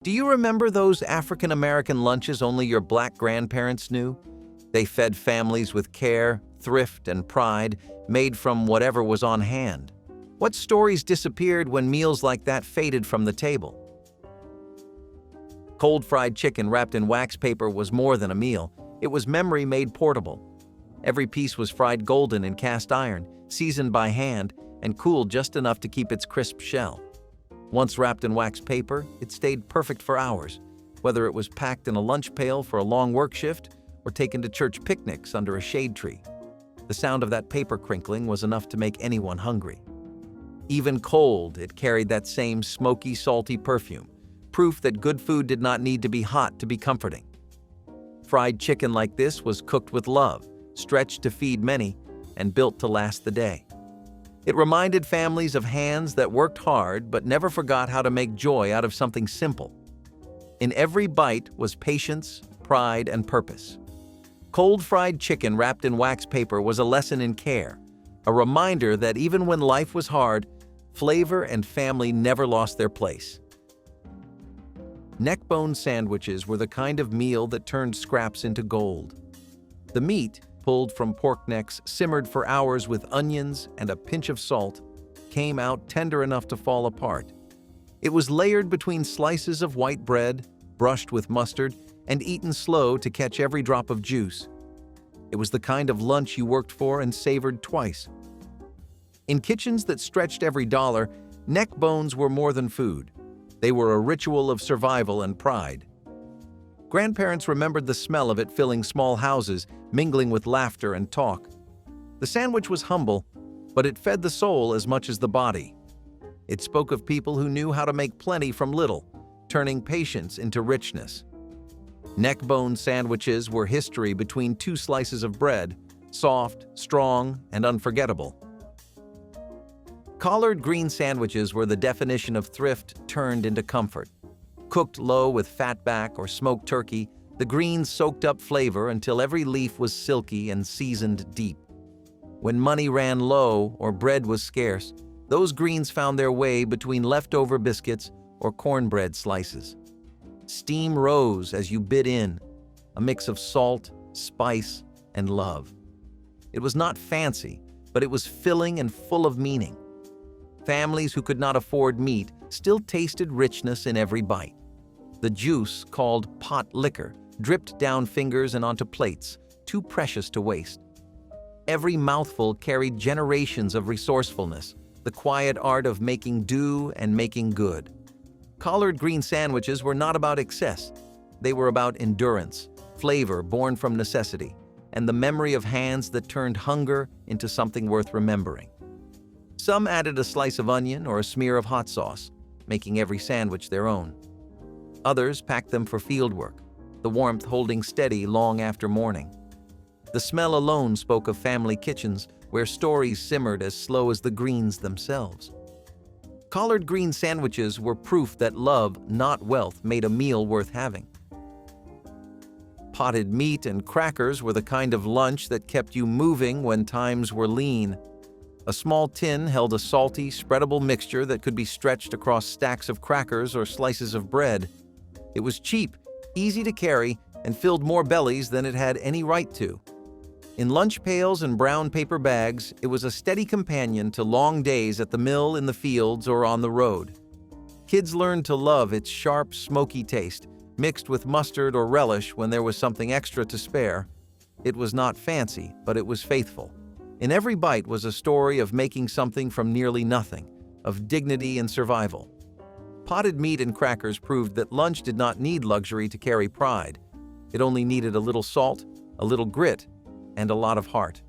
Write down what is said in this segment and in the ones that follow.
Do you remember those African-American lunches only your black grandparents knew? They fed families with care, thrift, and pride, made from whatever was on hand. What stories disappeared when meals like that faded from the table? Cold fried chicken wrapped in wax paper was more than a meal. It was memory made portable. Every piece was fried golden in cast iron, seasoned by hand, and cooled just enough to keep its crisp shell. Once wrapped in wax paper, it stayed perfect for hours, whether it was packed in a lunch pail for a long work shift or taken to church picnics under a shade tree. The sound of that paper crinkling was enough to make anyone hungry. Even cold, it carried that same smoky, salty perfume, proof that good food did not need to be hot to be comforting. Fried chicken like this was cooked with love, stretched to feed many, and built to last the day. It reminded families of hands that worked hard but never forgot how to make joy out of something simple. In every bite was patience, pride, and purpose. Cold fried chicken wrapped in wax paper was a lesson in care, a reminder that even when life was hard, flavor and family never lost their place. Neckbone sandwiches were the kind of meal that turned scraps into gold. The meat, pulled from pork necks, simmered for hours with onions and a pinch of salt, came out tender enough to fall apart. It was layered between slices of white bread, brushed with mustard, and eaten slow to catch every drop of juice. It was the kind of lunch you worked for and savored twice. In kitchens that stretched every dollar, neck bones were more than food. They were a ritual of survival and pride. Grandparents remembered the smell of it filling small houses, mingling with laughter and talk. The sandwich was humble, but it fed the soul as much as the body. It spoke of people who knew how to make plenty from little, turning patience into richness. Neckbone sandwiches were history between two slices of bread, soft, strong, and unforgettable. Collard green sandwiches were the definition of thrift turned into comfort. Cooked low with fatback or smoked turkey, the greens soaked up flavor until every leaf was silky and seasoned deep. When money ran low or bread was scarce, those greens found their way between leftover biscuits or cornbread slices. Steam rose as you bit in, a mix of salt, spice, and love. It was not fancy, but it was filling and full of meaning. Families who could not afford meat still tasted richness in every bite. The juice, called Potlikker, dripped down fingers and onto plates, too precious to waste. Every mouthful carried generations of resourcefulness, the quiet art of making do and making good. Collard green sandwiches were not about excess. They were about endurance, flavor born from necessity, and the memory of hands that turned hunger into something worth remembering. Some added a slice of onion or a smear of hot sauce, making every sandwich their own. Others packed them for fieldwork, the warmth holding steady long after morning. The smell alone spoke of family kitchens where stories simmered as slow as the greens themselves. Collard green sandwiches were proof that love, not wealth, made a meal worth having. Potted meat and crackers were the kind of lunch that kept you moving when times were lean. A small tin held a salty, spreadable mixture that could be stretched across stacks of crackers or slices of bread. It was cheap, easy to carry, and filled more bellies than it had any right to. In lunch pails and brown paper bags, it was a steady companion to long days at the mill, in the fields, or on the road. Kids learned to love its sharp, smoky taste, mixed with mustard or relish when there was something extra to spare. It was not fancy, but it was faithful. In every bite was a story of making something from nearly nothing, of dignity and survival. Potted meat and crackers proved that lunch did not need luxury to carry pride. It only needed a little salt, a little grit, and a lot of heart.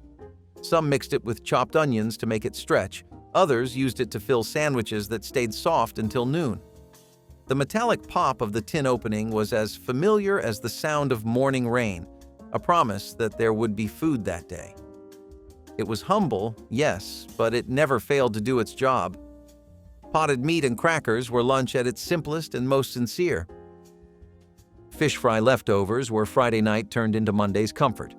Some mixed it with chopped onions to make it stretch. Others used it to fill sandwiches that stayed soft until noon. The metallic pop of the tin opening was as familiar as the sound of morning rain, a promise that there would be food that day. It was humble, yes, but it never failed to do its job. Potted meat and crackers were lunch at its simplest and most sincere. Fish fry leftovers were Friday night turned into Monday's comfort.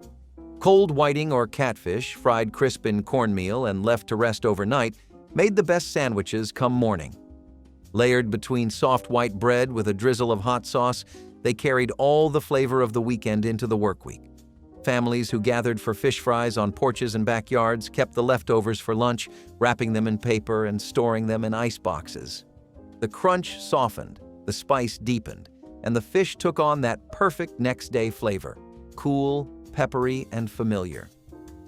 Cold whiting or catfish, fried crisp in cornmeal and left to rest overnight, made the best sandwiches come morning. Layered between soft white bread with a drizzle of hot sauce, they carried all the flavor of the weekend into the work week. Families who gathered for fish fries on porches and backyards kept the leftovers for lunch, wrapping them in paper and storing them in ice boxes. The crunch softened, the spice deepened, and the fish took on that perfect next-day flavor, cool, peppery, and familiar.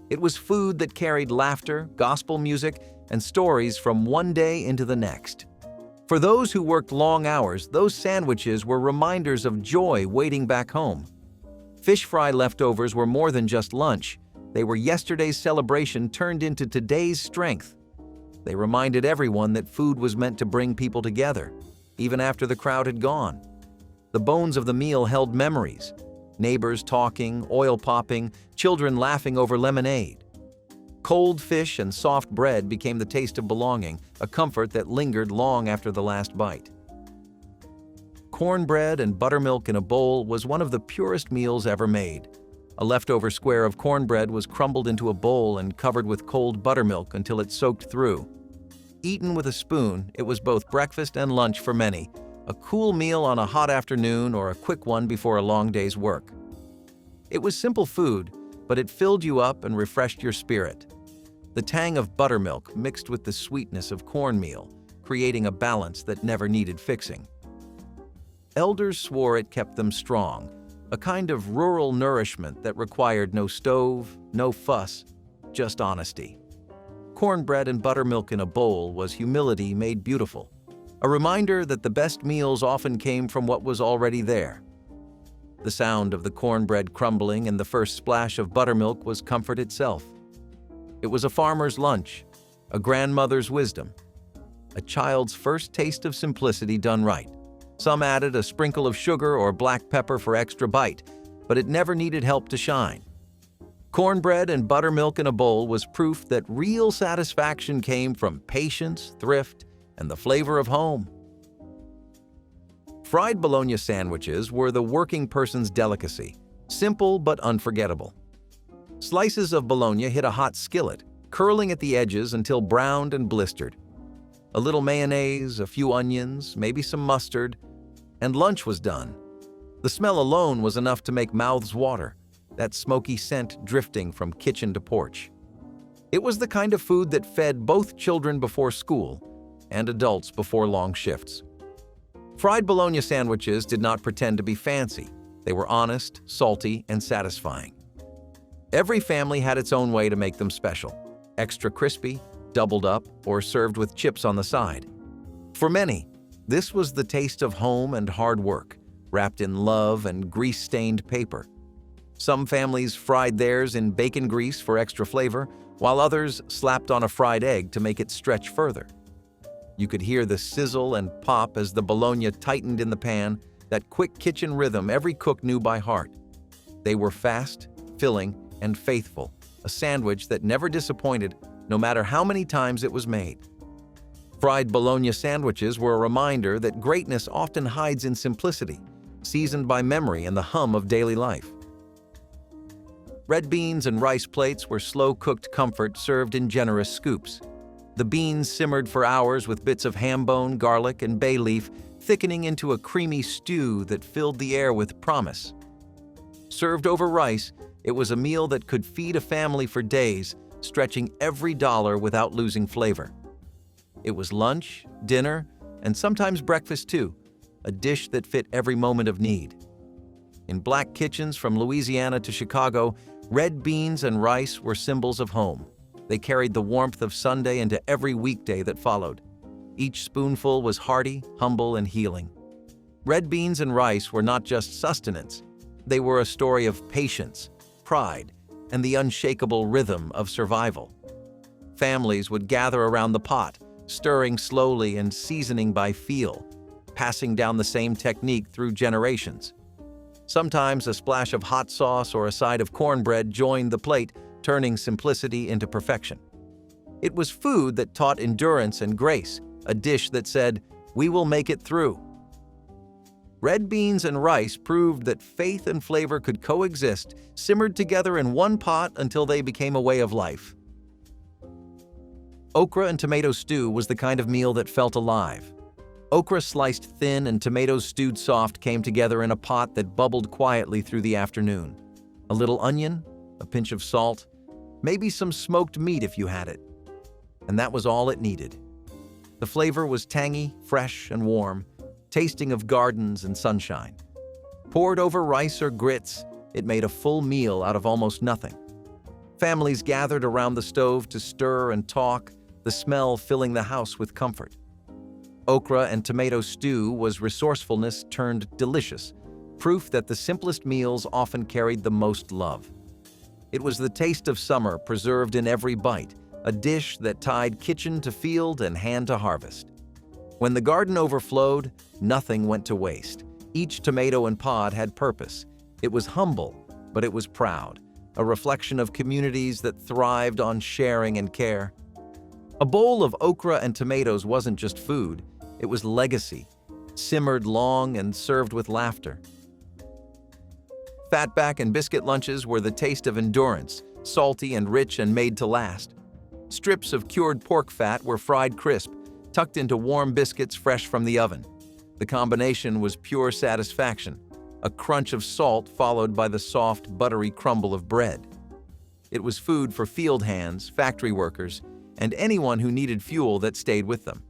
It was food that carried laughter, gospel music, and stories from one day into the next. For those who worked long hours, those sandwiches were reminders of joy waiting back home. Fish fry leftovers were more than just lunch. They were yesterday's celebration turned into today's strength. They reminded everyone that food was meant to bring people together, even after the crowd had gone. The bones of the meal held memories: neighbors talking, oil popping, children laughing over lemonade. Cold fish and soft bread became the taste of belonging, a comfort that lingered long after the last bite. Cornbread and buttermilk in a bowl was one of the purest meals ever made. A leftover square of cornbread was crumbled into a bowl and covered with cold buttermilk until it soaked through. Eaten with a spoon, it was both breakfast and lunch for many, a cool meal on a hot afternoon or a quick one before a long day's work. It was simple food, but it filled you up and refreshed your spirit. The tang of buttermilk mixed with the sweetness of cornmeal, creating a balance that never needed fixing. Elders swore it kept them strong, a kind of rural nourishment that required no stove, no fuss, just honesty. Cornbread and buttermilk in a bowl was humility made beautiful, a reminder that the best meals often came from what was already there. The sound of the cornbread crumbling and the first splash of buttermilk was comfort itself. It was a farmer's lunch, a grandmother's wisdom, a child's first taste of simplicity done right. Some added a sprinkle of sugar or black pepper for extra bite, but it never needed help to shine. Cornbread and buttermilk in a bowl was proof that real satisfaction came from patience, thrift, and the flavor of home. Fried bologna sandwiches were the working person's delicacy, simple but unforgettable. Slices of bologna hit a hot skillet, curling at the edges until browned and blistered. A little mayonnaise, a few onions, maybe some mustard, and lunch was done. The smell alone was enough to make mouths water, that smoky scent drifting from kitchen to porch. It was the kind of food that fed both children before school and adults before long shifts. Fried bologna sandwiches did not pretend to be fancy. They were honest, salty, and satisfying. Every family had its own way to make them special: extra crispy, doubled up, or served with chips on the side. For many, this was the taste of home and hard work, wrapped in love and grease-stained paper. Some families fried theirs in bacon grease for extra flavor, while others slapped on a fried egg to make it stretch further. You could hear the sizzle and pop as the bologna tightened in the pan, that quick kitchen rhythm every cook knew by heart. They were fast, filling, and faithful, a sandwich that never disappointed, no matter how many times it was made. Fried bologna sandwiches were a reminder that greatness often hides in simplicity, seasoned by memory and the hum of daily life. Red beans and rice plates were slow-cooked comfort served in generous scoops. The beans simmered for hours with bits of ham bone, garlic, and bay leaf, thickening into a creamy stew that filled the air with promise. Served over rice, it was a meal that could feed a family for days, stretching every dollar without losing flavor. It was lunch, dinner, and sometimes breakfast too, a dish that fit every moment of need. In black kitchens from Louisiana to Chicago, red beans and rice were symbols of home. They carried the warmth of Sunday into every weekday that followed. Each spoonful was hearty, humble, and healing. Red beans and rice were not just sustenance. They were a story of patience, pride, and the unshakable rhythm of survival. Families would gather around the pot, stirring slowly and seasoning by feel, passing down the same technique through generations. Sometimes a splash of hot sauce or a side of cornbread joined the plate, turning simplicity into perfection. It was food that taught endurance and grace, a dish that said, "We will make it through." Red beans and rice proved that faith and flavor could coexist, simmered together in one pot until they became a way of life. Okra and tomato stew was the kind of meal that felt alive. Okra sliced thin and tomatoes stewed soft came together in a pot that bubbled quietly through the afternoon. A little onion, a pinch of salt, maybe some smoked meat if you had it. And that was all it needed. The flavor was tangy, fresh, and warm, tasting of gardens and sunshine. Poured over rice or grits, it made a full meal out of almost nothing. Families gathered around the stove to stir and talk, the smell filling the house with comfort. Okra and tomato stew was resourcefulness turned delicious, proof that the simplest meals often carried the most love. It was the taste of summer preserved in every bite, a dish that tied kitchen to field and hand to harvest. When the garden overflowed, nothing went to waste. Each tomato and pod had purpose. It was humble, but it was proud, a reflection of communities that thrived on sharing and care. A bowl of okra and tomatoes wasn't just food, it was legacy, simmered long and served with laughter. Fatback and biscuit lunches were the taste of endurance, salty and rich and made to last. Strips of cured pork fat were fried crisp, tucked into warm biscuits fresh from the oven. The combination was pure satisfaction, a crunch of salt followed by the soft, buttery crumble of bread. It was food for field hands, factory workers, and anyone who needed fuel that stayed with them.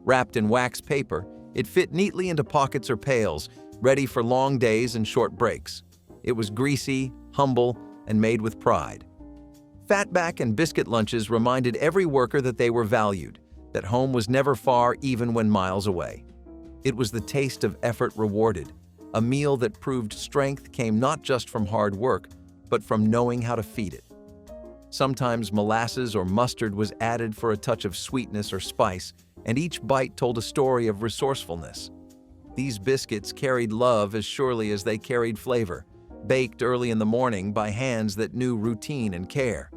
Wrapped in wax paper, it fit neatly into pockets or pails, ready for long days and short breaks. It was greasy, humble, and made with pride. Fatback and biscuit lunches reminded every worker that they were valued, that home was never far even when miles away. It was the taste of effort rewarded, a meal that proved strength came not just from hard work, but from knowing how to feed it. Sometimes molasses or mustard was added for a touch of sweetness or spice, and each bite told a story of resourcefulness. These biscuits carried love as surely as they carried flavor, baked early in the morning by hands that knew routine and care.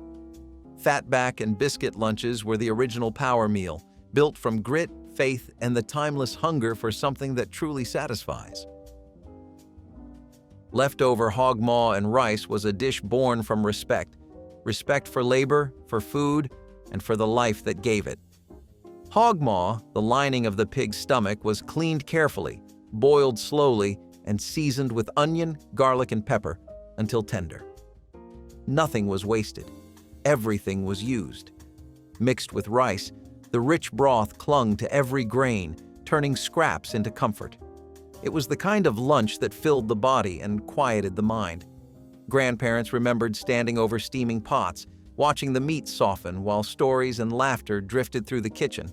Fatback and biscuit lunches were the original power meal, built from grit, faith, and the timeless hunger for something that truly satisfies. Leftover hog maw and rice was a dish born from respect for labor, for food, and for the life that gave it. Hog maw, the lining of the pig's stomach, was cleaned carefully, boiled slowly, and seasoned with onion, garlic, and pepper until tender. Nothing was wasted. Everything was used. Mixed with rice, the rich broth clung to every grain, turning scraps into comfort. It was the kind of lunch that filled the body and quieted the mind. Grandparents remembered standing over steaming pots, watching the meat soften while stories and laughter drifted through the kitchen.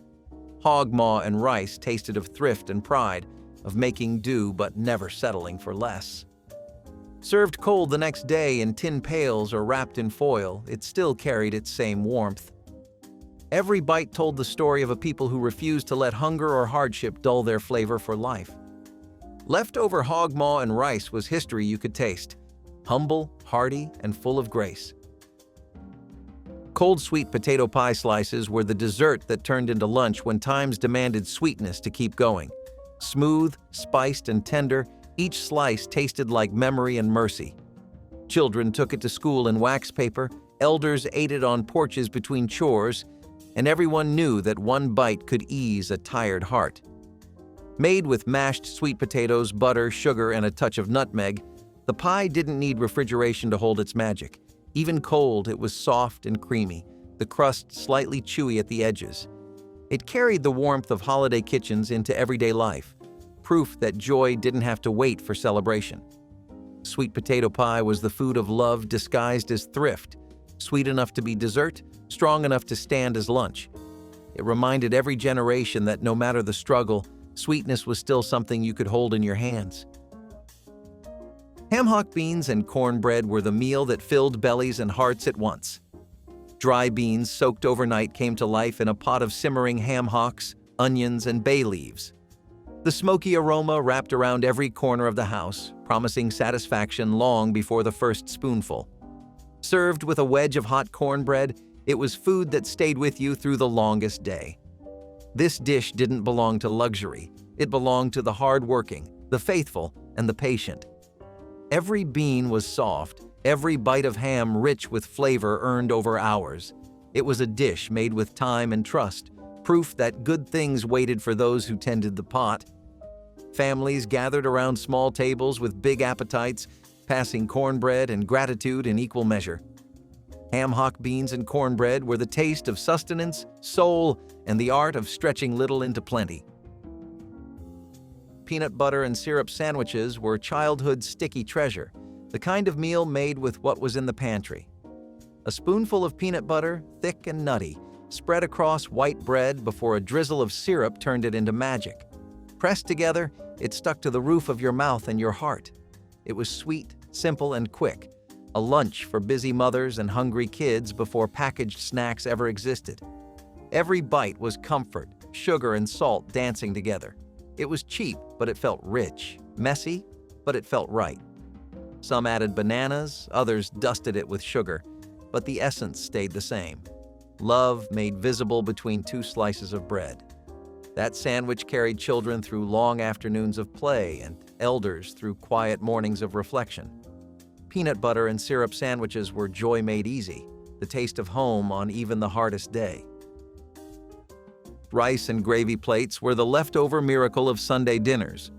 Hog maw and rice tasted of thrift and pride, of making do but never settling for less. Served cold the next day in tin pails or wrapped in foil, it still carried its same warmth. Every bite told the story of a people who refused to let hunger or hardship dull their flavor for life. Leftover hog maw and rice was history you could taste, humble, hearty, and full of grace. Cold sweet potato pie slices were the dessert that turned into lunch when times demanded sweetness to keep going. Smooth, spiced, and tender, each slice tasted like memory and mercy. Children took it to school in wax paper, elders ate it on porches between chores, and everyone knew that one bite could ease a tired heart. Made with mashed sweet potatoes, butter, sugar, and a touch of nutmeg, the pie didn't need refrigeration to hold its magic. Even cold, it was soft and creamy, the crust slightly chewy at the edges. It carried the warmth of holiday kitchens into everyday life, proof that joy didn't have to wait for celebration. Sweet potato pie was the food of love disguised as thrift, sweet enough to be dessert, strong enough to stand as lunch. It reminded every generation that no matter the struggle, sweetness was still something you could hold in your hands. Ham hock beans and cornbread were the meal that filled bellies and hearts at once. Dry beans soaked overnight came to life in a pot of simmering ham hocks, onions, and bay leaves. The smoky aroma wrapped around every corner of the house, promising satisfaction long before the first spoonful. Served with a wedge of hot cornbread, it was food that stayed with you through the longest day. This dish didn't belong to luxury. It belonged to the hard-working, the faithful, and the patient. Every bean was soft, every bite of ham rich with flavor earned over hours. It was a dish made with time and trust, proof that good things waited for those who tended the pot. Families gathered around small tables with big appetites, passing cornbread and gratitude in equal measure. Ham hock beans and cornbread were the taste of sustenance, soul, and the art of stretching little into plenty. Peanut butter and syrup sandwiches were childhood's sticky treasure, the kind of meal made with what was in the pantry. A spoonful of peanut butter, thick and nutty, spread across white bread before a drizzle of syrup turned it into magic. Pressed together, it stuck to the roof of your mouth and your heart. It was sweet, simple, and quick, a lunch for busy mothers and hungry kids before packaged snacks ever existed. Every bite was comfort, sugar and salt dancing together. It was cheap, but it felt rich, messy, but it felt right. Some added bananas, others dusted it with sugar, but the essence stayed the same. Love made visible between two slices of bread. That sandwich carried children through long afternoons of play and elders through quiet mornings of reflection. Peanut butter and syrup sandwiches were joy made easy, the taste of home on even the hardest day. Rice and gravy plates were the leftover miracle of Sunday dinners.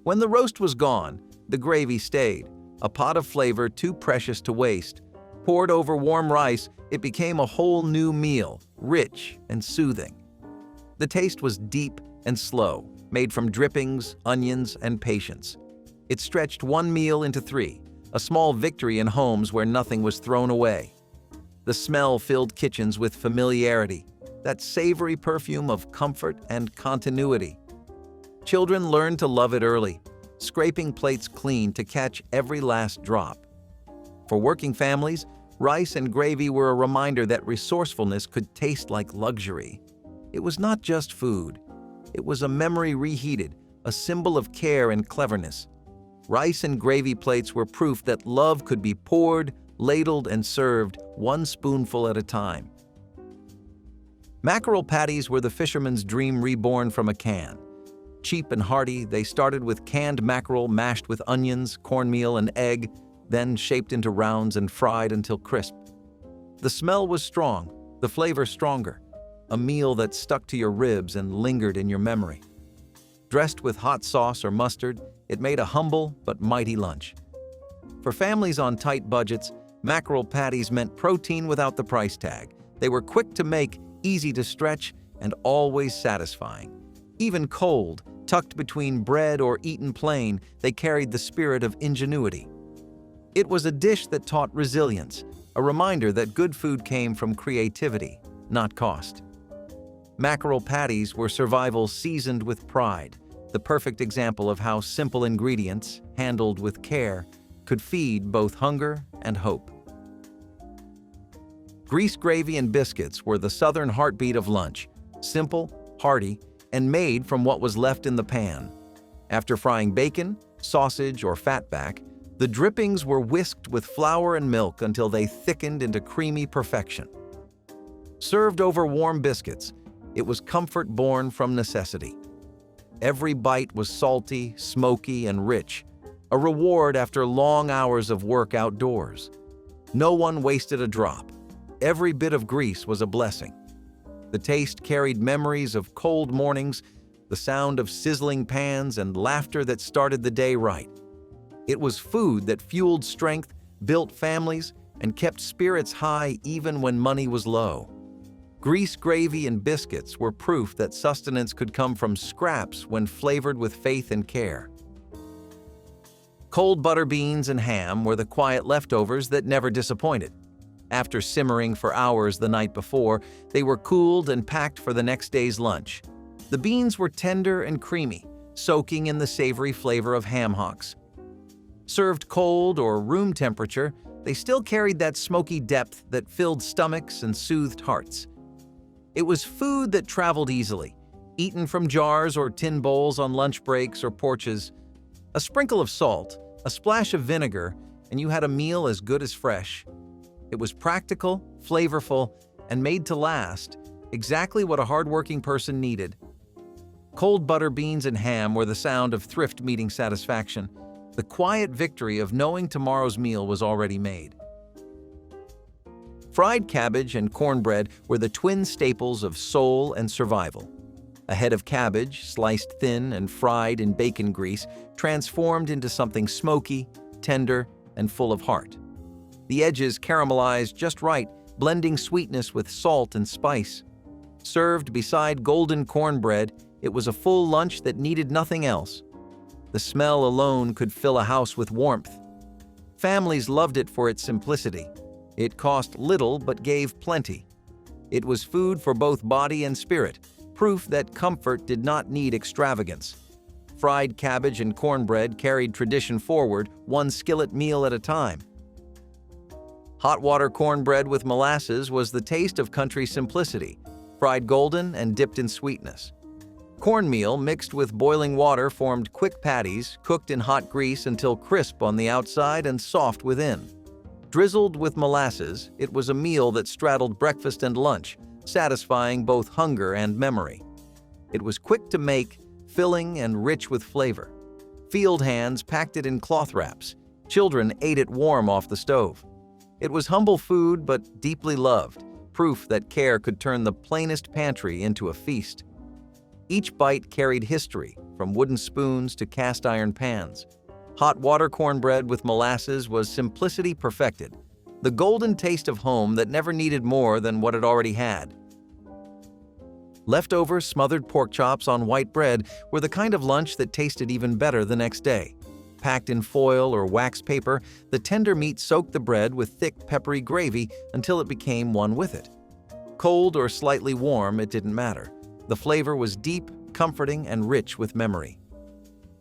When the roast was gone, the gravy stayed, a pot of flavor too precious to waste. Poured over warm rice, it became a whole new meal, rich and soothing. The taste was deep and slow, made from drippings, onions, and patience. It stretched one meal into three, a small victory in homes where nothing was thrown away. The smell filled kitchens with familiarity, that savory perfume of comfort and continuity. Children learned to love it early, scraping plates clean to catch every last drop. For working families, rice and gravy were a reminder that resourcefulness could taste like luxury. It was not just food. It was a memory reheated, a symbol of care and cleverness. Rice and gravy plates were proof that love could be poured, ladled, and served one spoonful at a time. Mackerel patties were the fisherman's dream reborn from a can. Cheap and hearty, they started with canned mackerel mashed with onions, cornmeal, and egg, then shaped into rounds and fried until crisp. The smell was strong, the flavor stronger, a meal that stuck to your ribs and lingered in your memory. Dressed with hot sauce or mustard, it made a humble but mighty lunch. For families on tight budgets, mackerel patties meant protein without the price tag. They were quick to make, easy to stretch, and always satisfying. Even cold, tucked between bread or eaten plain, they carried the spirit of ingenuity. It was a dish that taught resilience, a reminder that good food came from creativity, not cost. Mackerel patties were survival seasoned with pride, the perfect example of how simple ingredients, handled with care, could feed both hunger and hope. Grease gravy and biscuits were the southern heartbeat of lunch, simple, hearty, and made from what was left in the pan. After frying bacon, sausage, or fatback, the drippings were whisked with flour and milk until they thickened into creamy perfection. Served over warm biscuits, it was comfort born from necessity. Every bite was salty, smoky, and rich, a reward after long hours of work outdoors. No one wasted a drop. Every bit of grease was a blessing. The taste carried memories of cold mornings, the sound of sizzling pans, and laughter that started the day right. It was food that fueled strength, built families, and kept spirits high even when money was low. Grease gravy and biscuits were proof that sustenance could come from scraps when flavored with faith and care. Cold butter beans and ham were the quiet leftovers that never disappointed. After simmering for hours the night before, they were cooled and packed for the next day's lunch. The beans were tender and creamy, soaking in the savory flavor of ham hocks. Served cold or room temperature, they still carried that smoky depth that filled stomachs and soothed hearts. It was food that traveled easily, eaten from jars or tin bowls on lunch breaks or porches. A sprinkle of salt, a splash of vinegar, and you had a meal as good as fresh. It was practical, flavorful, and made to last, exactly what a hardworking person needed. Cold butter beans and ham were the sound of thrift meeting satisfaction, the quiet victory of knowing tomorrow's meal was already made. Fried cabbage and cornbread were the twin staples of soul and survival. A head of cabbage, sliced thin and fried in bacon grease, transformed into something smoky, tender, and full of heart. The edges caramelized just right, blending sweetness with salt and spice. Served beside golden cornbread, it was a full lunch that needed nothing else. The smell alone could fill a house with warmth. Families loved it for its simplicity. It cost little but gave plenty. It was food for both body and spirit, proof that comfort did not need extravagance. Fried cabbage and cornbread carried tradition forward, one skillet meal at a time. Hot water cornbread with molasses was the taste of country simplicity, fried golden and dipped in sweetness. Cornmeal mixed with boiling water formed quick patties, cooked in hot grease until crisp on the outside and soft within. Drizzled with molasses, it was a meal that straddled breakfast and lunch, satisfying both hunger and memory. It was quick to make, filling and rich with flavor. Field hands packed it in cloth wraps. Children ate it warm off the stove. It was humble food but deeply loved, proof that care could turn the plainest pantry into a feast. Each bite carried history, from wooden spoons to cast iron pans. Hot water cornbread with molasses was simplicity perfected, the golden taste of home that never needed more than what it already had. Leftover smothered pork chops on white bread were the kind of lunch that tasted even better the next day. Packed in foil or wax paper, the tender meat soaked the bread with thick, peppery gravy until it became one with it. Cold or slightly warm, it didn't matter. The flavor was deep, comforting, and rich with memory.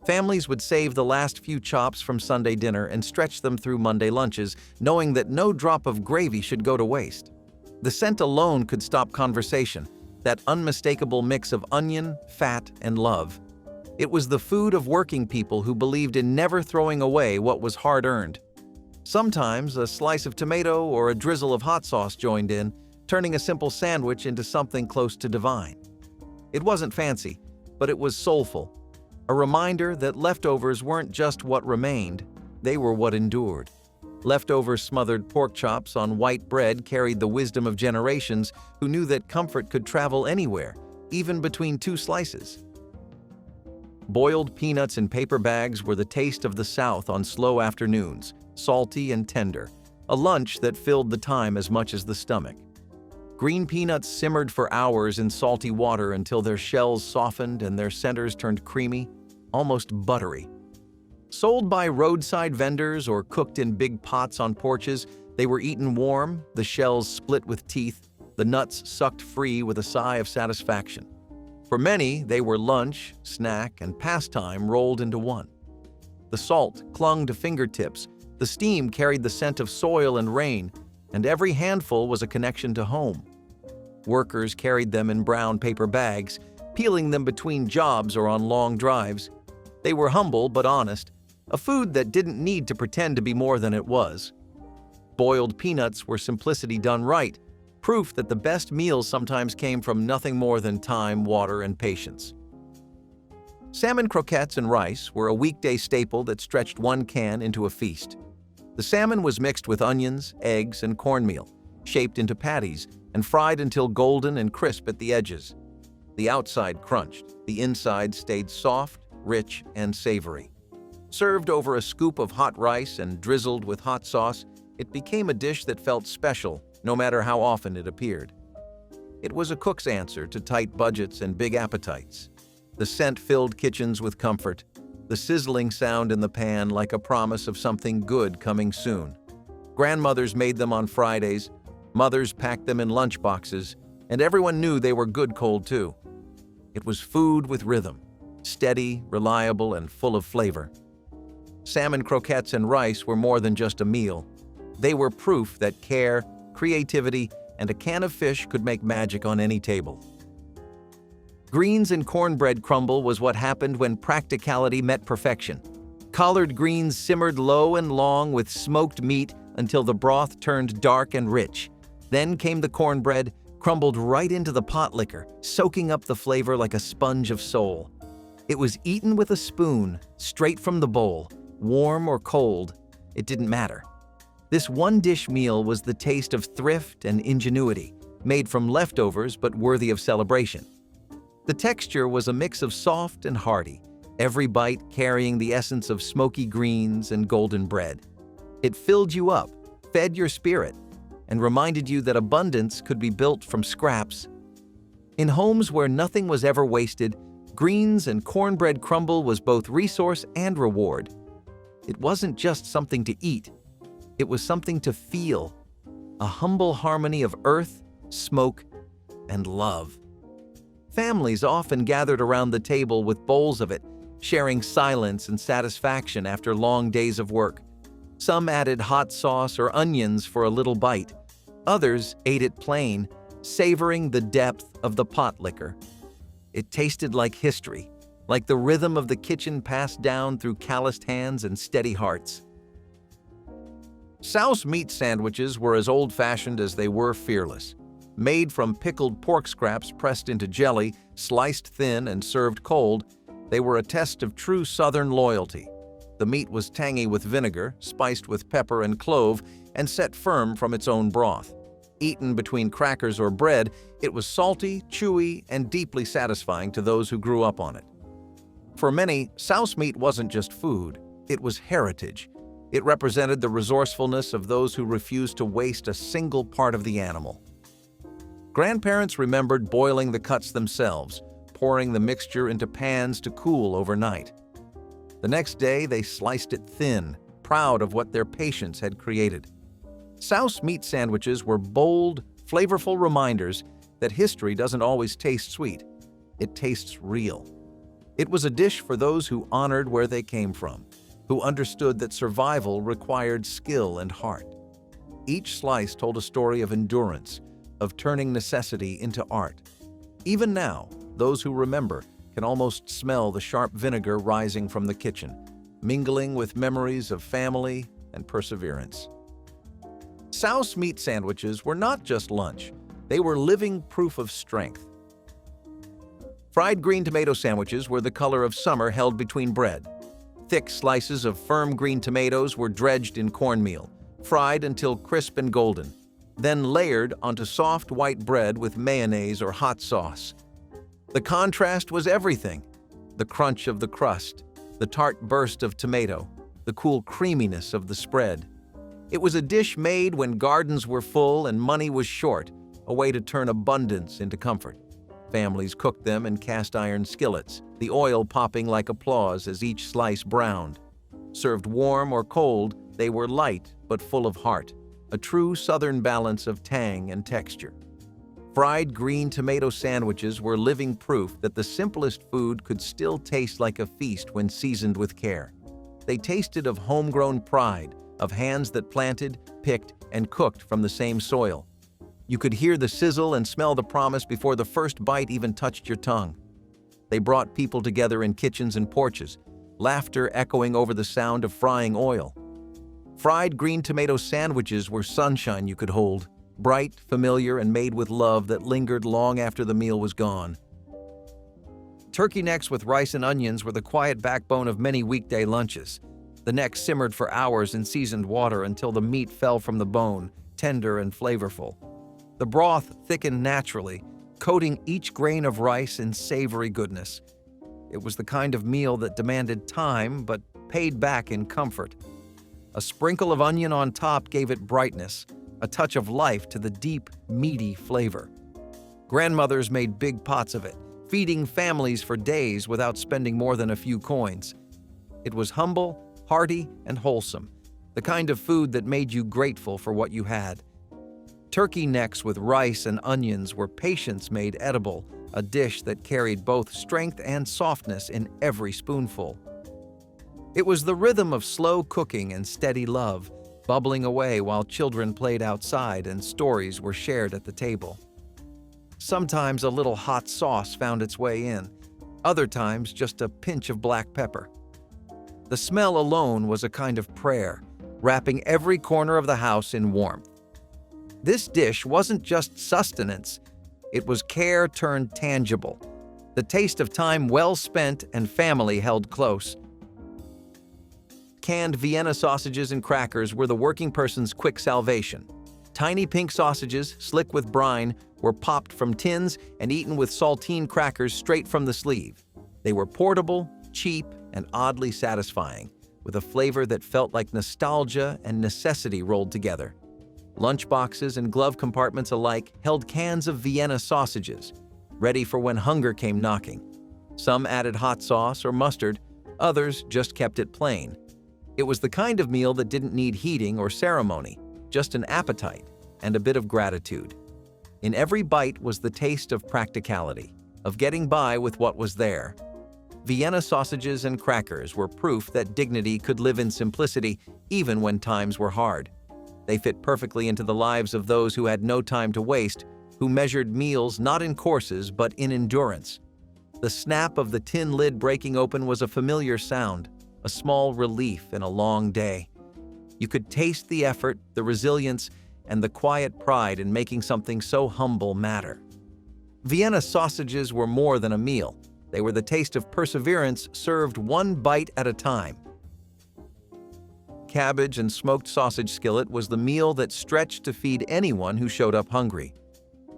Families would save the last few chops from Sunday dinner and stretch them through Monday lunches, knowing that no drop of gravy should go to waste. The scent alone could stop conversation, that unmistakable mix of onion, fat, and love. It was the food of working people who believed in never throwing away what was hard-earned. Sometimes a slice of tomato or a drizzle of hot sauce joined in, turning a simple sandwich into something close to divine. It wasn't fancy, but it was soulful. A reminder that leftovers weren't just what remained, they were what endured. Leftover smothered pork chops on white bread carried the wisdom of generations who knew that comfort could travel anywhere, even between two slices. Boiled peanuts in paper bags were the taste of the South on slow afternoons, salty and tender, a lunch that filled the time as much as the stomach. Green peanuts simmered for hours in salty water until their shells softened and their centers turned creamy, almost buttery. Sold by roadside vendors or cooked in big pots on porches, they were eaten warm, the shells split with teeth, the nuts sucked free with a sigh of satisfaction. For many, they were lunch, snack, and pastime rolled into one. The salt clung to fingertips, the steam carried the scent of soil and rain, and every handful was a connection to home. Workers carried them in brown paper bags, peeling them between jobs or on long drives. They were humble but honest, a food that didn't need to pretend to be more than it was. Boiled peanuts were simplicity done right, proof that the best meals sometimes came from nothing more than time, water, and patience. Salmon croquettes and rice were a weekday staple that stretched one can into a feast. The salmon was mixed with onions, eggs, and cornmeal, shaped into patties, and fried until golden and crisp at the edges. The outside crunched, the inside stayed soft, rich, and savory. Served over a scoop of hot rice and drizzled with hot sauce, it became a dish that felt special, no matter how often it appeared. It was a cook's answer to tight budgets and big appetites. The scent filled kitchens with comfort, the sizzling sound in the pan like a promise of something good coming soon. Grandmothers made them on Fridays, mothers packed them in lunch boxes, and everyone knew they were good cold too. It was food with rhythm, steady, reliable, and full of flavor. Salmon croquettes and rice were more than just a meal. They were proof that care, creativity, and a can of fish could make magic on any table. Greens and cornbread crumble was what happened when practicality met perfection. Collard greens simmered low and long with smoked meat until the broth turned dark and rich. Then came the cornbread, crumbled right into the potlikker, soaking up the flavor like a sponge of soul. It was eaten with a spoon, straight from the bowl, warm or cold, it didn't matter. This one-dish meal was the taste of thrift and ingenuity, made from leftovers but worthy of celebration. The texture was a mix of soft and hearty, every bite carrying the essence of smoky greens and golden bread. It filled you up, fed your spirit, and reminded you that abundance could be built from scraps. In homes where nothing was ever wasted, greens and cornbread crumble was both resource and reward. It wasn't just something to eat, it was something to feel, a humble harmony of earth, smoke, and love. Families often gathered around the table with bowls of it, sharing silence and satisfaction after long days of work. Some added hot sauce or onions for a little bite. Others ate it plain, savoring the depth of the potlikker. It tasted like history, like the rhythm of the kitchen passed down through calloused hands and steady hearts. Souse meat sandwiches were as old-fashioned as they were fearless. Made from pickled pork scraps pressed into jelly, sliced thin and served cold, they were a test of true Southern loyalty. The meat was tangy with vinegar, spiced with pepper and clove, and set firm from its own broth. Eaten between crackers or bread, it was salty, chewy, and deeply satisfying to those who grew up on it. For many, souse meat wasn't just food, it was heritage. It represented the resourcefulness of those who refused to waste a single part of the animal. Grandparents remembered boiling the cuts themselves, pouring the mixture into pans to cool overnight. The next day, they sliced it thin, proud of what their patience had created. Souse meat sandwiches were bold, flavorful reminders that history doesn't always taste sweet. It tastes real. It was a dish for those who honored where they came from, who understood that survival required skill and heart. Each slice told a story of endurance, of turning necessity into art. Even now, those who remember can almost smell the sharp vinegar rising from the kitchen, mingling with memories of family and perseverance. Souse meat sandwiches were not just lunch, they were living proof of strength. Fried green tomato sandwiches were the color of summer held between bread. Thick slices of firm green tomatoes were dredged in cornmeal, fried until crisp and golden, then layered onto soft white bread with mayonnaise or hot sauce. The contrast was everything: the crunch of the crust, the tart burst of tomato, the cool creaminess of the spread. It was a dish made when gardens were full and money was short, a way to turn abundance into comfort. Families cooked them in cast-iron skillets, the oil popping like applause as each slice browned. Served warm or cold, they were light but full of heart, a true Southern balance of tang and texture. Fried green tomato sandwiches were living proof that the simplest food could still taste like a feast when seasoned with care. They tasted of homegrown pride, of hands that planted, picked, and cooked from the same soil. You could hear the sizzle and smell the promise before the first bite even touched your tongue. They brought people together in kitchens and porches, laughter echoing over the sound of frying oil. Fried green tomato sandwiches were sunshine you could hold, bright, familiar, and made with love that lingered long after the meal was gone. Turkey necks with rice and onions were the quiet backbone of many weekday lunches. The neck simmered for hours in seasoned water until the meat fell from the bone, tender and flavorful. The broth thickened naturally, coating each grain of rice in savory goodness. It was the kind of meal that demanded time but paid back in comfort. A sprinkle of onion on top gave it brightness, a touch of life to the deep, meaty flavor. Grandmothers made big pots of it, feeding families for days without spending more than a few coins. It was humble, hearty, and wholesome, the kind of food that made you grateful for what you had. Turkey necks with rice and onions were patience made edible, a dish that carried both strength and softness in every spoonful. It was the rhythm of slow cooking and steady love, bubbling away while children played outside and stories were shared at the table. Sometimes a little hot sauce found its way in, other times just a pinch of black pepper. The smell alone was a kind of prayer, wrapping every corner of the house in warmth. This dish wasn't just sustenance, it was care turned tangible, the taste of time well spent and family held close. canned Vienna sausages and crackers were the working person's quick salvation. Tiny pink sausages, slick with brine, were popped from tins and eaten with saltine crackers straight from the sleeve. They were portable, cheap, and oddly satisfying, with a flavor that felt like nostalgia and necessity rolled together. Lunchboxes and glove compartments alike held cans of Vienna sausages, ready for when hunger came knocking. Some added hot sauce or mustard, others just kept it plain. It was the kind of meal that didn't need heating or ceremony, just an appetite and a bit of gratitude. In every bite was the taste of practicality, of getting by with what was there. Vienna sausages and crackers were proof that dignity could live in simplicity even when times were hard. They fit perfectly into the lives of those who had no time to waste, who measured meals not in courses but in endurance. The snap of the tin lid breaking open was a familiar sound, a small relief in a long day. You could taste the effort, the resilience, and the quiet pride in making something so humble matter. Vienna sausages were more than a meal. They were the taste of perseverance served one bite at a time. Cabbage and smoked sausage skillet was the meal that stretched to feed anyone who showed up hungry.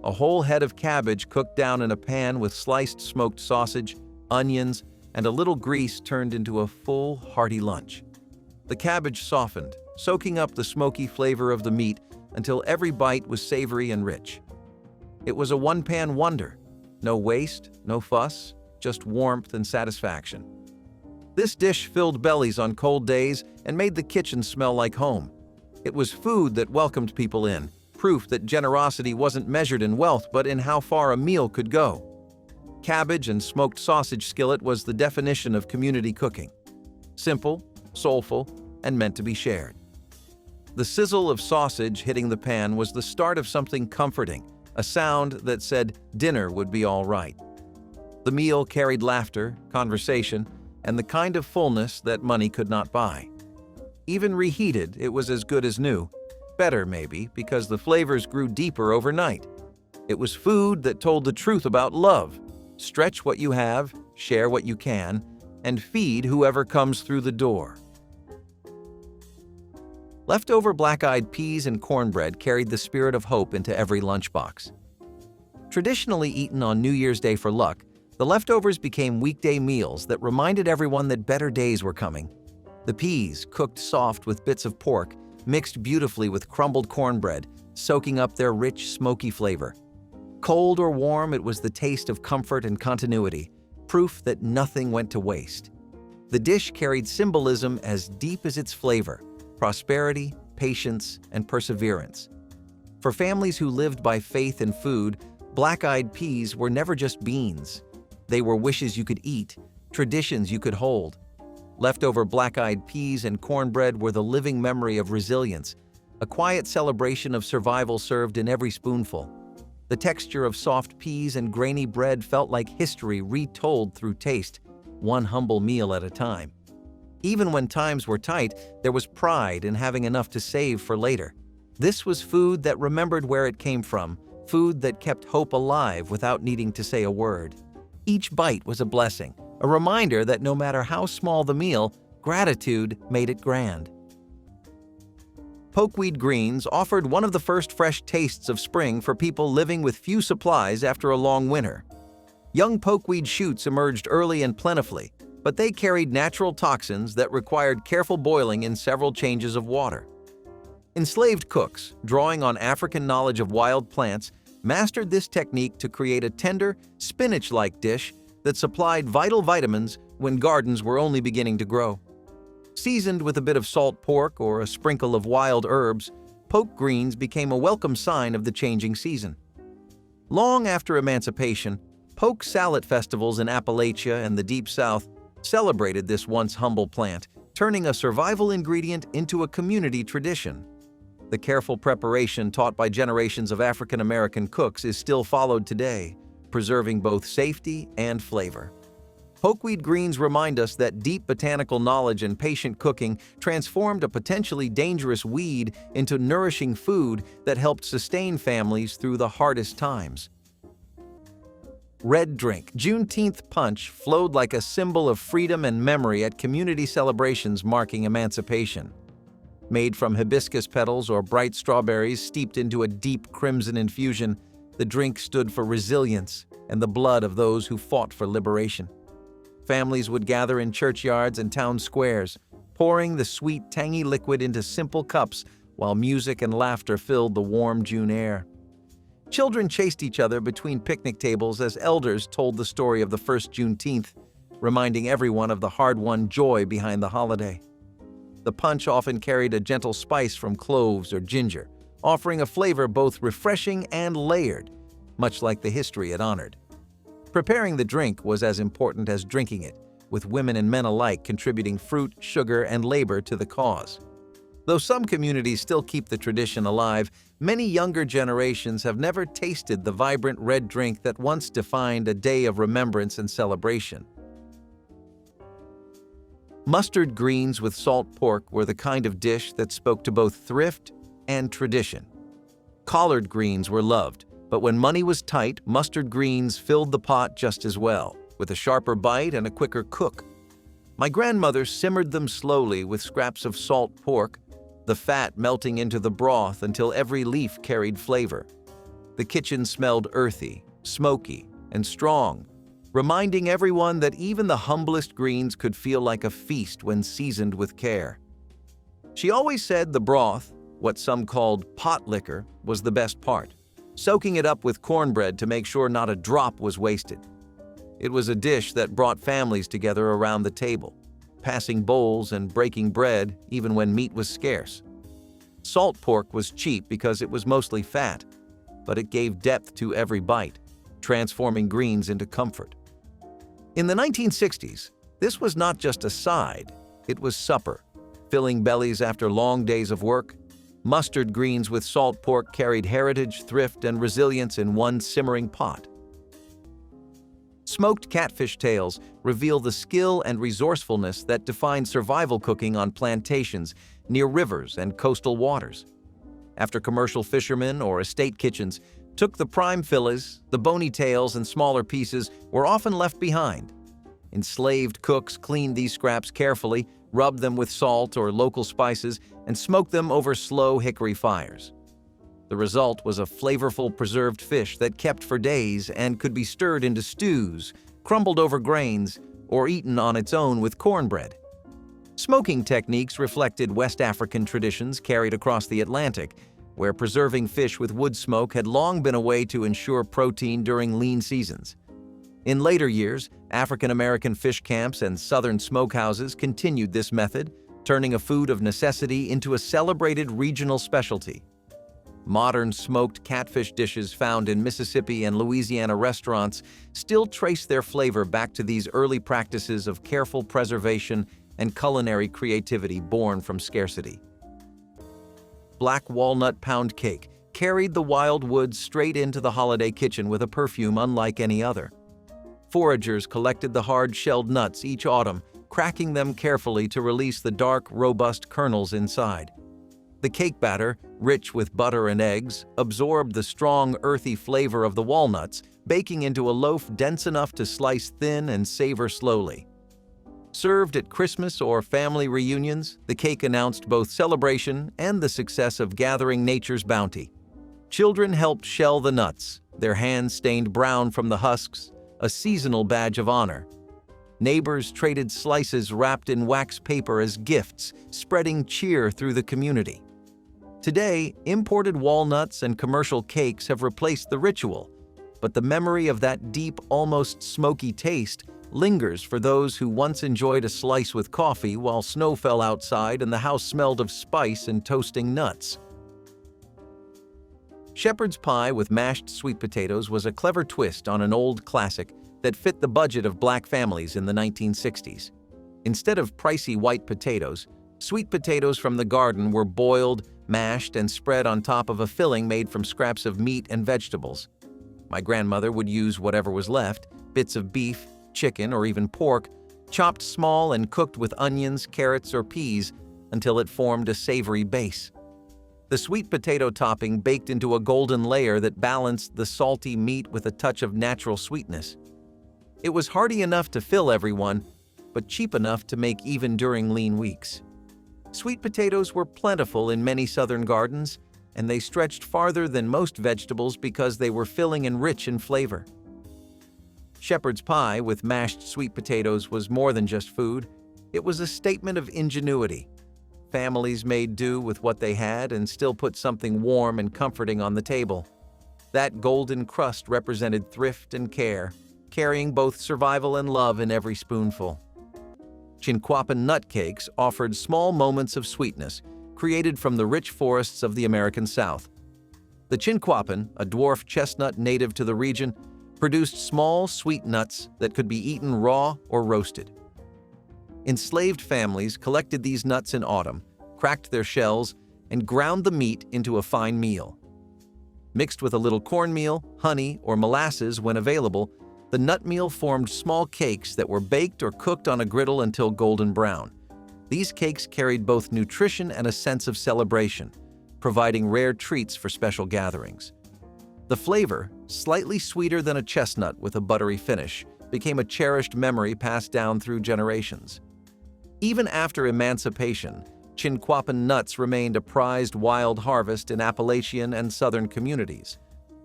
A whole head of cabbage cooked down in a pan with sliced smoked sausage, onions, and a little grease turned into a full, hearty lunch. The cabbage softened, soaking up the smoky flavor of the meat until every bite was savory and rich. It was a one-pan wonder. No waste, no fuss, just warmth and satisfaction. This dish filled bellies on cold days and made the kitchen smell like home. It was food that welcomed people in, proof that generosity wasn't measured in wealth but in how far a meal could go. Cabbage and smoked sausage skillet was the definition of community cooking. Simple, soulful, and meant to be shared. The sizzle of sausage hitting the pan was the start of something comforting, a sound that said dinner would be all right. The meal carried laughter, conversation, and the kind of fullness that money could not buy. Even reheated, it was as good as new. Better, maybe, because the flavors grew deeper overnight. It was food that told the truth about love. Stretch what you have, share what you can, and feed whoever comes through the door. Leftover black-eyed peas and cornbread carried the spirit of hope into every lunchbox. Traditionally eaten on New Year's Day for luck, the leftovers became weekday meals that reminded everyone that better days were coming. The peas, cooked soft with bits of pork, mixed beautifully with crumbled cornbread, soaking up their rich, smoky flavor. Cold or warm, it was the taste of comfort and continuity, proof that nothing went to waste. The dish carried symbolism as deep as its flavor: prosperity, patience, and perseverance. For families who lived by faith in food, black-eyed peas were never just beans. They were wishes you could eat, traditions you could hold. Leftover black-eyed peas and cornbread were the living memory of resilience, a quiet celebration of survival served in every spoonful. The texture of soft peas and grainy bread felt like history retold through taste, one humble meal at a time. Even when times were tight, there was pride in having enough to save for later. This was food that remembered where it came from, food that kept hope alive without needing to say a word. Each bite was a blessing, a reminder that no matter how small the meal, gratitude made it grand. Pokeweed greens offered one of the first fresh tastes of spring for people living with few supplies after a long winter. Young pokeweed shoots emerged early and plentifully, but they carried natural toxins that required careful boiling in several changes of water. Enslaved cooks, drawing on African knowledge of wild plants, mastered this technique to create a tender, spinach-like dish that supplied vital vitamins when gardens were only beginning to grow. Seasoned with a bit of salt pork or a sprinkle of wild herbs, poke greens became a welcome sign of the changing season. Long after emancipation, poke salad festivals in Appalachia and the Deep South celebrated this once humble plant, turning a survival ingredient into a community tradition. The careful preparation taught by generations of African American cooks is still followed today, preserving both safety and flavor. Pokeweed greens remind us that deep botanical knowledge and patient cooking transformed a potentially dangerous weed into nourishing food that helped sustain families through the hardest times. Red drink. Juneteenth punch flowed like a symbol of freedom and memory at community celebrations marking emancipation. Made from hibiscus petals or bright strawberries steeped into a deep crimson infusion, the drink stood for resilience and the blood of those who fought for liberation. Families would gather in churchyards and town squares, pouring the sweet, tangy liquid into simple cups while music and laughter filled the warm June air. Children chased each other between picnic tables as elders told the story of the first Juneteenth, reminding everyone of the hard-won joy behind the holiday. The punch often carried a gentle spice from cloves or ginger, offering a flavor both refreshing and layered, much like the history it honored. Preparing the drink was as important as drinking it, with women and men alike contributing fruit, sugar, and labor to the cause. Though some communities still keep the tradition alive, many younger generations have never tasted the vibrant red drink that once defined a day of remembrance and celebration. Mustard greens with salt pork were the kind of dish that spoke to both thrift and tradition. Collard greens were loved, but when money was tight, mustard greens filled the pot just as well, with a sharper bite and a quicker cook. My grandmother simmered them slowly with scraps of salt pork, the fat melting into the broth until every leaf carried flavor. The kitchen smelled earthy, smoky, and strong, reminding everyone that even the humblest greens could feel like a feast when seasoned with care. She always said the broth, what some called potlikker, was the best part, soaking it up with cornbread to make sure not a drop was wasted. It was a dish that brought families together around the table, passing bowls and breaking bread even when meat was scarce. Salt pork was cheap because it was mostly fat, but it gave depth to every bite, transforming greens into comfort. In the 1960s, this was not just a side, it was supper, filling bellies after long days of work. Mustard greens with salt pork carried heritage, thrift, and resilience in one simmering pot. Smoked catfish tails reveal the skill and resourcefulness that defined survival cooking on plantations near rivers and coastal waters. After commercial fishermen or estate kitchens took the prime fillets, the bony tails and smaller pieces were often left behind. Enslaved cooks cleaned these scraps carefully, rubbed them with salt or local spices, and smoked them over slow hickory fires. The result was a flavorful preserved fish that kept for days and could be stirred into stews, crumbled over grains, or eaten on its own with cornbread. Smoking techniques reflected West African traditions carried across the Atlantic, where preserving fish with wood smoke had long been a way to ensure protein during lean seasons. In later years, African American fish camps and southern smokehouses continued this method, turning a food of necessity into a celebrated regional specialty. Modern smoked catfish dishes found in Mississippi and Louisiana restaurants still trace their flavor back to these early practices of careful preservation and culinary creativity born from scarcity. Black walnut pound cake carried the wild woods straight into the holiday kitchen with a perfume unlike any other. Foragers collected the hard-shelled nuts each autumn, cracking them carefully to release the dark, robust kernels inside. The cake batter, rich with butter and eggs, absorbed the strong, earthy flavor of the walnuts, baking into a loaf dense enough to slice thin and savor slowly. Served at Christmas or family reunions, the cake announced both celebration and the success of gathering nature's bounty. Children helped shell the nuts, their hands stained brown from the husks, a seasonal badge of honor. Neighbors traded slices wrapped in wax paper as gifts, spreading cheer through the community. Today, imported walnuts and commercial cakes have replaced the ritual, but the memory of that deep, almost smoky taste lingers for those who once enjoyed a slice with coffee while snow fell outside and the house smelled of spice and toasting nuts. Shepherd's pie with mashed sweet potatoes was a clever twist on an old classic that fit the budget of Black families in the 1960s. Instead of pricey white potatoes, sweet potatoes from the garden were boiled, mashed, and spread on top of a filling made from scraps of meat and vegetables. My grandmother would use whatever was left, bits of beef, chicken, or even pork, chopped small and cooked with onions, carrots, or peas until it formed a savory base. The sweet potato topping baked into a golden layer that balanced the salty meat with a touch of natural sweetness. It was hearty enough to fill everyone, but cheap enough to make even during lean weeks. Sweet potatoes were plentiful in many southern gardens, and they stretched farther than most vegetables because they were filling and rich in flavor. Shepherd's pie with mashed sweet potatoes was more than just food. It was a statement of ingenuity. Families made do with what they had and still put something warm and comforting on the table. That golden crust represented thrift and care, carrying both survival and love in every spoonful. Chinquapin nutcakes offered small moments of sweetness, created from the rich forests of the American South. The Chinquapin, a dwarf chestnut native to the region, produced small, sweet nuts that could be eaten raw or roasted. Enslaved families collected these nuts in autumn, cracked their shells, and ground the meat into a fine meal. Mixed with a little cornmeal, honey, or molasses when available, the nut meal formed small cakes that were baked or cooked on a griddle until golden brown. These cakes carried both nutrition and a sense of celebration, providing rare treats for special gatherings. The flavor, slightly sweeter than a chestnut with a buttery finish, became a cherished memory passed down through generations. Even after emancipation, Chinquapin nuts remained a prized wild harvest in Appalachian and southern communities,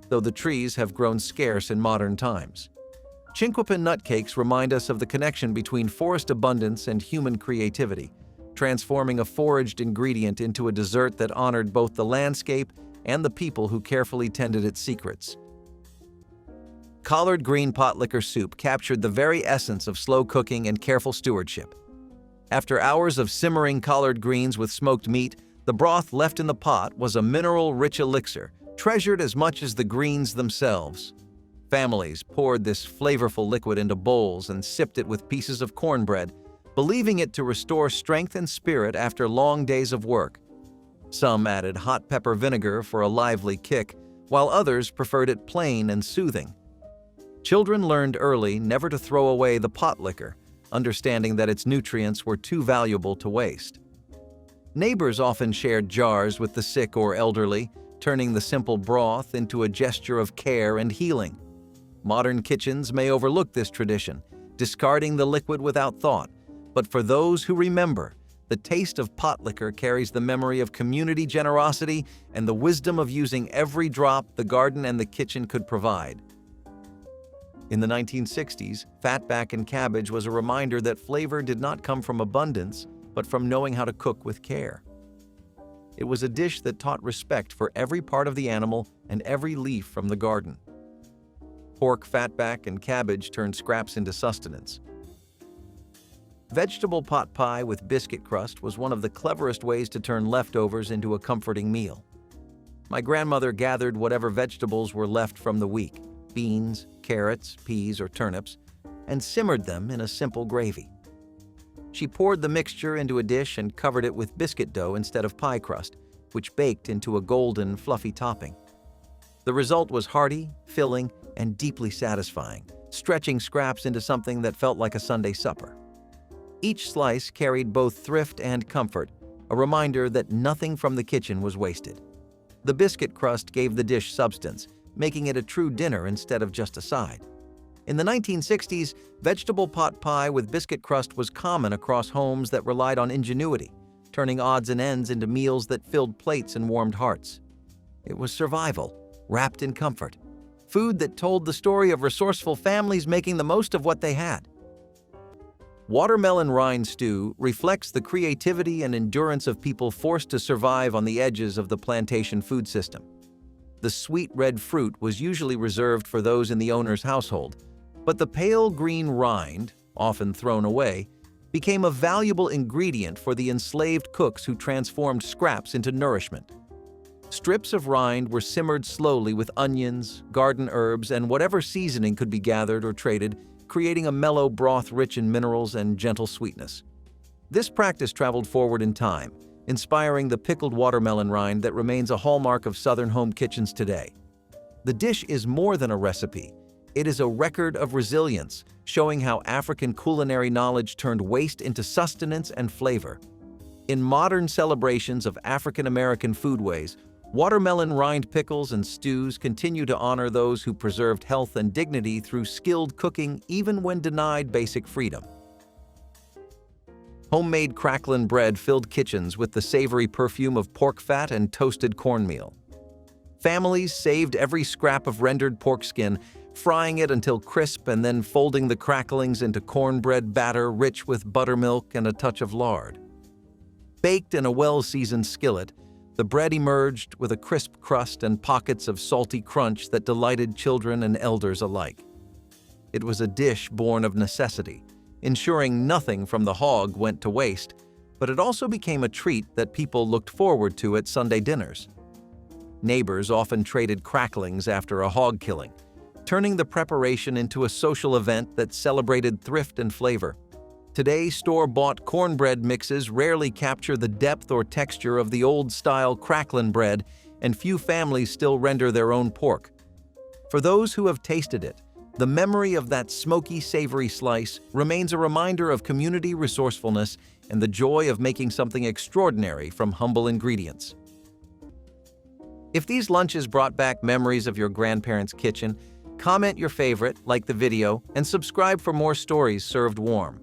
though the trees have grown scarce in modern times. Chinquapin nutcakes remind us of the connection between forest abundance and human creativity, transforming a foraged ingredient into a dessert that honored both the landscape and the people who carefully tended its secrets. Collard green Potlikker soup captured the very essence of slow cooking and careful stewardship. After hours of simmering collard greens with smoked meat, the broth left in the pot was a mineral-rich elixir, treasured as much as the greens themselves. Families poured this flavorful liquid into bowls and sipped it with pieces of cornbread, believing it to restore strength and spirit after long days of work. Some added hot pepper vinegar for a lively kick, while others preferred it plain and soothing. Children learned early never to throw away the Potlikker, understanding that its nutrients were too valuable to waste. Neighbors often shared jars with the sick or elderly, turning the simple broth into a gesture of care and healing. Modern kitchens may overlook this tradition, discarding the liquid without thought, but for those who remember, the taste of Potlikker carries the memory of community generosity and the wisdom of using every drop the garden and the kitchen could provide. In the 1960s, Fatback and Cabbage was a reminder that flavor did not come from abundance, but from knowing how to cook with care. It was a dish that taught respect for every part of the animal and every leaf from the garden. Pork, fatback, and cabbage turned scraps into sustenance. Vegetable pot pie with biscuit crust was one of the cleverest ways to turn leftovers into a comforting meal. My grandmother gathered whatever vegetables were left from the week, beans, carrots, peas, or turnips, and simmered them in a simple gravy. She poured the mixture into a dish and covered it with biscuit dough instead of pie crust, which baked into a golden, fluffy topping. The result was hearty, filling, and deeply satisfying, stretching scraps into something that felt like a Sunday supper. Each slice carried both thrift and comfort, a reminder that nothing from the kitchen was wasted. The biscuit crust gave the dish substance, making it a true dinner instead of just a side. In the 1960s, vegetable pot pie with biscuit crust was common across homes that relied on ingenuity, turning odds and ends into meals that filled plates and warmed hearts. It was survival, wrapped in comfort, food that told the story of resourceful families making the most of what they had. Watermelon rind stew reflects the creativity and endurance of people forced to survive on the edges of the plantation food system. The sweet red fruit was usually reserved for those in the owner's household, but the pale green rind, often thrown away, became a valuable ingredient for the enslaved cooks who transformed scraps into nourishment. Strips of rind were simmered slowly with onions, garden herbs, and whatever seasoning could be gathered or traded, creating a mellow broth rich in minerals and gentle sweetness. This practice traveled forward in time, inspiring the pickled watermelon rind that remains a hallmark of Southern home kitchens today. The dish is more than a recipe. It is a record of resilience, showing how African culinary knowledge turned waste into sustenance and flavor. In modern celebrations of African American foodways, watermelon rind pickles and stews continue to honor those who preserved health and dignity through skilled cooking even when denied basic freedom. Homemade crackling bread filled kitchens with the savory perfume of pork fat and toasted cornmeal. Families saved every scrap of rendered pork skin, frying it until crisp and then folding the cracklings into cornbread batter rich with buttermilk and a touch of lard. Baked in a well-seasoned skillet, the bread emerged with a crisp crust and pockets of salty crunch that delighted children and elders alike. It was a dish born of necessity, ensuring nothing from the hog went to waste, but it also became a treat that people looked forward to at Sunday dinners. Neighbors often traded cracklings after a hog killing, turning the preparation into a social event that celebrated thrift and flavor. Today, store-bought cornbread mixes rarely capture the depth or texture of the old-style crackling bread, and few families still render their own pork. For those who have tasted it, the memory of that smoky, savory slice remains a reminder of community resourcefulness and the joy of making something extraordinary from humble ingredients. If these lunches brought back memories of your grandparents' kitchen, comment your favorite, like the video, and subscribe for more stories served warm.